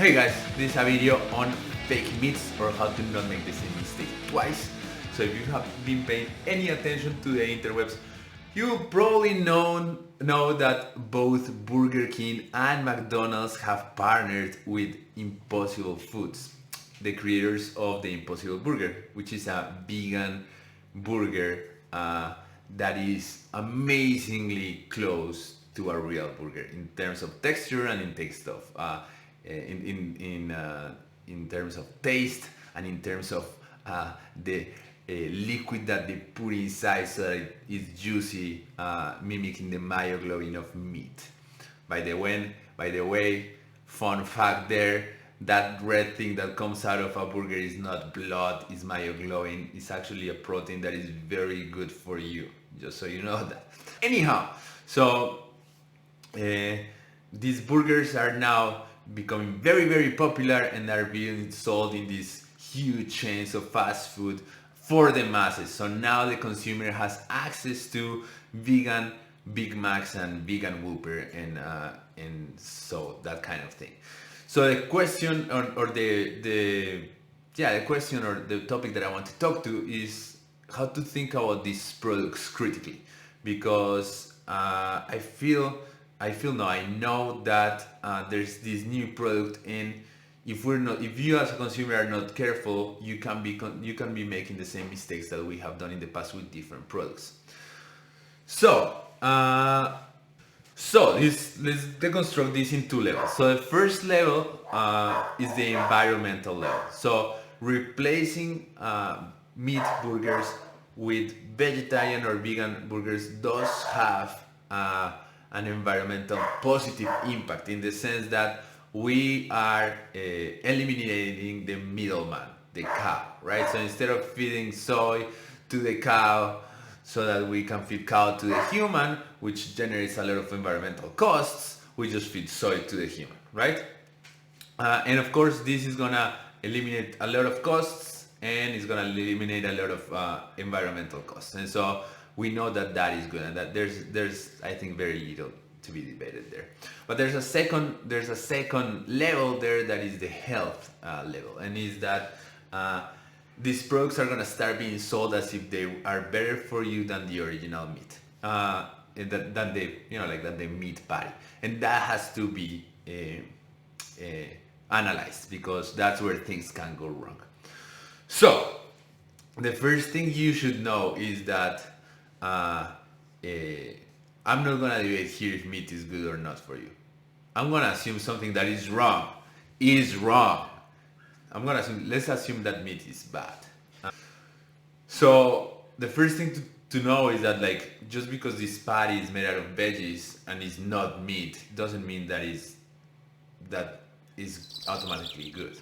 Hey guys, this is a video on fake meats or how to not make the same mistake twice. So if you have been paying any attention to the interwebs, you probably know that both Burger King and McDonald's have partnered with Impossible Foods, the creators of the Impossible Burger, which is a vegan burger that is amazingly close to a real burger in terms of texture and in taste of in terms of taste and in terms of the liquid that they put inside so that it is juicy, mimicking the myoglobin of meat. By the way, fun fact there, that red thing that comes out of a burger is not blood, it's myoglobin. It's actually a protein that is very good for you, just so you know that. Anyhow, so these burgers are now becoming very popular and are being sold in these huge chains of fast food for the masses. So now the consumer has access to vegan Big Macs and vegan Whopper and so that kind of thing. So the question or the question or the topic that I want to talk to is how to think about these products critically, because I know that there's this new product, and if you as a consumer are not careful, you can be making the same mistakes that we have done in the past with different products. So let's deconstruct this in two levels. So the first level is the environmental level. So replacing meat burgers with vegetarian or vegan burgers does have an environmental positive impact, in the sense that we are eliminating the middleman, the cow, right? So instead of feeding soy to the cow so that we can feed cow to the human, which generates a lot of environmental costs, we just feed soy to the human, right? And of course, this is gonna eliminate a lot of costs, and it's gonna eliminate a lot of environmental costs. And so we know that is good, and that there's I think very little to be debated there. But there's a second level there, that is the health level, and is that these products are gonna start being sold as if they are better for you than the original meat, than the meat patty, and that has to be analyzed, because that's where things can go wrong. So the first thing you should know is that I'm not gonna debate here if meat is good or not for you. I'm gonna assume something that is wrong is wrong. Let's assume that meat is bad. So the first thing to know is that, like, just because this patty is made out of veggies and is not meat doesn't mean that is automatically good.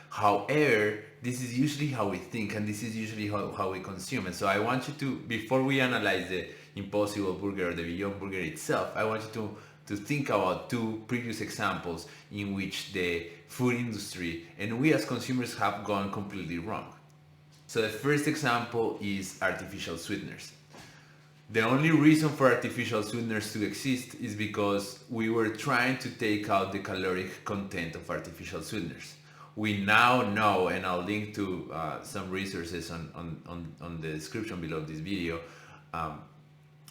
However, this is usually how we think, and this is usually how we consume. And so I want you to, before we analyze the Impossible Burger or the Beyond Burger itself, I want you to think about two previous examples in which the food industry and we as consumers have gone completely wrong. So the first example is artificial sweeteners. The only reason for artificial sweeteners to exist is because we were trying to take out the caloric content of artificial sweeteners. We now know, and I'll link to some resources on the description below this video.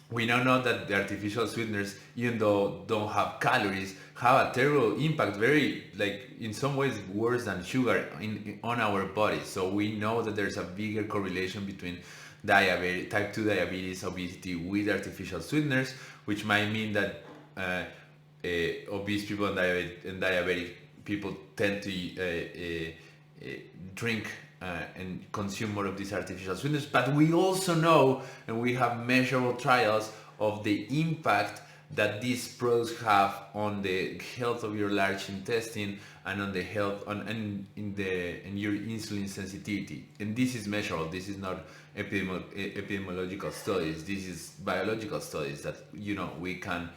We now know that the artificial sweeteners, even though don't have calories, have a terrible impact, very, like, in some ways worse than sugar on our bodies. So we know that there's a bigger correlation between diabetes, type 2 diabetes, obesity with artificial sweeteners, which might mean that obese people and diabetic people tend to drink and consume more of these artificial sweeteners. But we also know, and we have measurable trials of the impact that these products have on the health of your large intestine and on the health and your insulin sensitivity. And this is measurable. This is not epidemiological studies. This is biological studies that, we can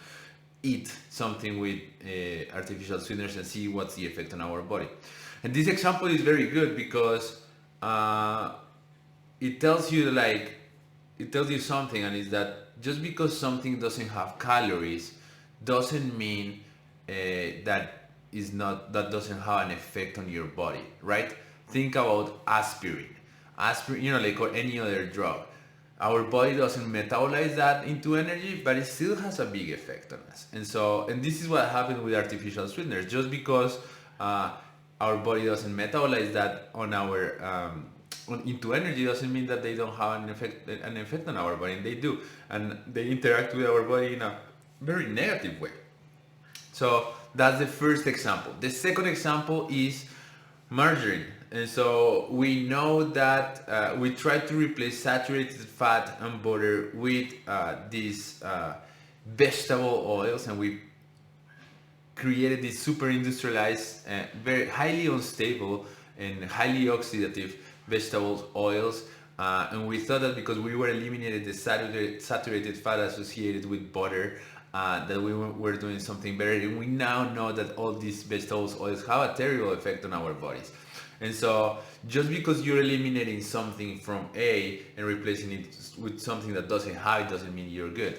eat something with artificial sweeteners and see what's the effect on our body. And this example is very good because it tells you something, and is that just because something doesn't have calories doesn't mean that is not, that doesn't have an effect on your body, right? Think about aspirin. Aspirin, like or any other drug. Our body doesn't metabolize that into energy, but it still has a big effect on us. And this is what happens with artificial sweeteners. Just because our body doesn't metabolize that on our into energy doesn't mean that they don't have an effect on our body. And they do, and they interact with our body in a very negative way. So that's the first example. The second example is margarine. And so we know that we try to replace saturated fat and butter with these vegetable oils, and we created these super industrialized, very highly unstable and highly oxidative vegetable oils. And we thought that because we were eliminating the saturated fat associated with butter, that we were doing something better. And we now know that all these vegetable oils have a terrible effect on our bodies. And so just because you're eliminating something from A and replacing it with something that doesn't have it doesn't mean you're good.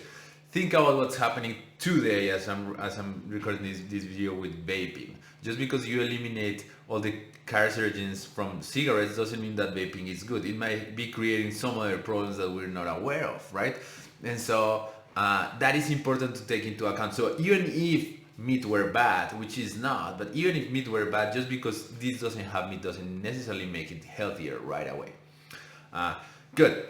Think about what's happening today as I'm recording this video with vaping. Just because you eliminate all the carcinogens from cigarettes doesn't mean that vaping is good. It might be creating some other problems that we're not aware of, right? And so that is important to take into account. So even if meat were bad, which is not, but even if meat were bad, just because this doesn't have meat doesn't necessarily make it healthier right away. Good.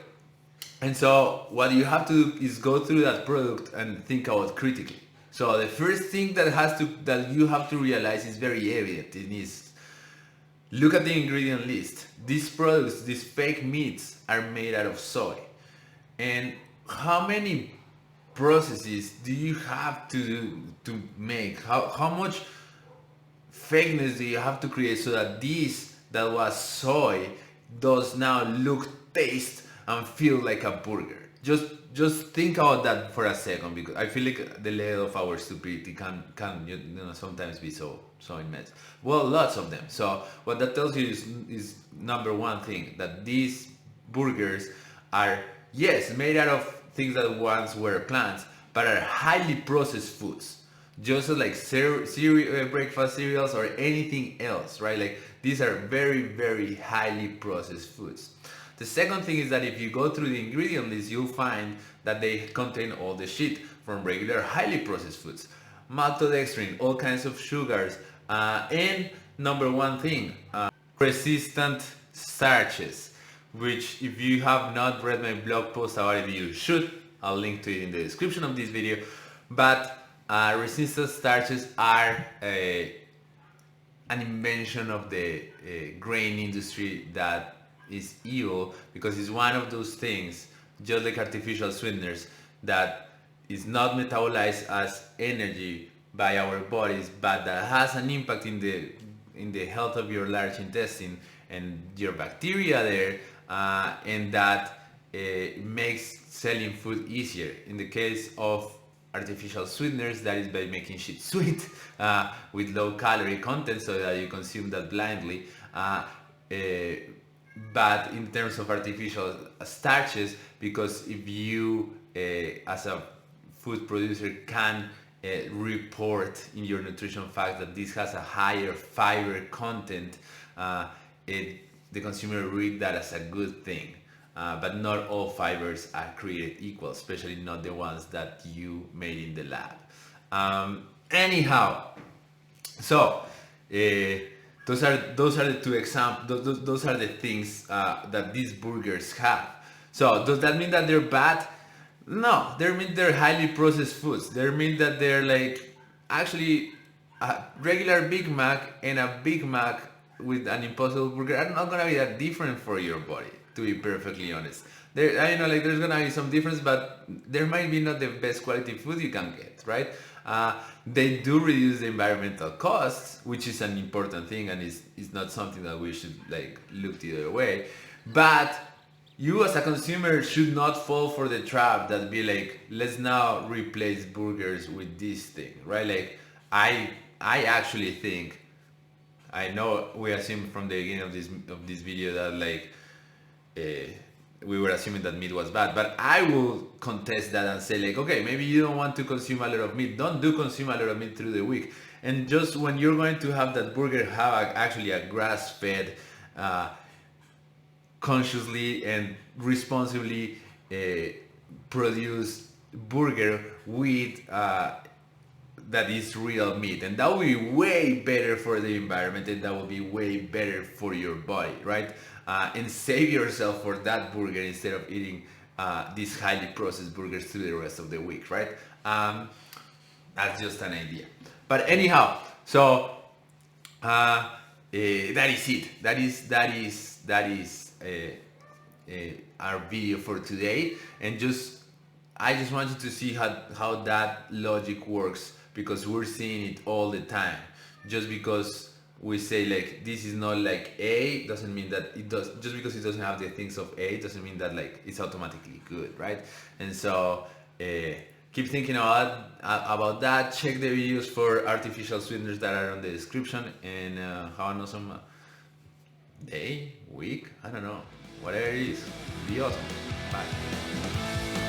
And so what you have to do is go through that product and think about critically. So the first thing that you have to realize is very evident. It is, look at the ingredient list. These products, these fake meats, are made out of soy. And how many processes do you have to make? How much fakeness do you have to create so that this that was soy does now look, taste, and feel like a burger? Just think about that for a second, because I feel like the level of our stupidity can sometimes be so immense. Well, lots of them. So what that tells you is number one thing, that these burgers are, yes, made out of things that once were plants, but are highly processed foods, just like breakfast cereals or anything else, right? Like, these are very, very highly processed foods. The second thing is that if you go through the ingredient list, you'll find that they contain all the shit from regular highly processed foods, maltodextrin, all kinds of sugars, and number one thing, resistant starches, which, if you have not read my blog post about it, you should. I'll link to it in the description of this video. But resistant starches are an invention of the grain industry that is evil, because it's one of those things, just like artificial sweeteners, that is not metabolized as energy by our bodies, but that has an impact in the health of your large intestine and your bacteria there, and that makes selling food easier. In the case of artificial sweeteners, that is by making shit sweet with low calorie content so that you consume that blindly. But in terms of artificial starches, because if you as a food producer can report in your nutrition facts that this has a higher fiber content, the consumer will read that as a good thing. But not all fibers are created equal, especially not the ones that you made in the lab. Anyhow, so those are the two examples. Those are the things that these burgers have. So does that mean that they're bad? No, they mean they're highly processed foods. They mean that they're like, actually, a regular Big Mac and a Big Mac with an Impossible Burger are not gonna be that different for your body, to be perfectly honest. I know, like, there's gonna be some difference, but there might be not the best quality food you can get, right? They do reduce the environmental costs, which is an important thing, and is not something that we should like look the other way. But you as a consumer should not fall for the trap that be like, let's now replace burgers with this thing, right? Like, I actually think, I know we assumed from the beginning of this video that like we were assuming that meat was bad. But I will contest that and say like, okay, maybe you don't want to consume a lot of meat. Don't do consume a lot of meat through the week. And just when you're going to have that burger, have actually a grass-fed, consciously and responsibly produced burger with that is real meat, and that will be way better for the environment, and that will be way better for your body, right? And save yourself for that burger instead of eating these highly processed burgers through the rest of the week, right? That's just an idea. But anyhow, so that is it. That is our video for today, and I just wanted to see how that logic works, because we're seeing it all the time. Just because we say like this is not like A doesn't mean that it does. Just because it doesn't have the things of A doesn't mean that like it's automatically good, right? And so keep thinking about that. Check the videos for artificial sweeteners that are on the description, and have an awesome day, week, I don't know, whatever it is. Be awesome. Bye.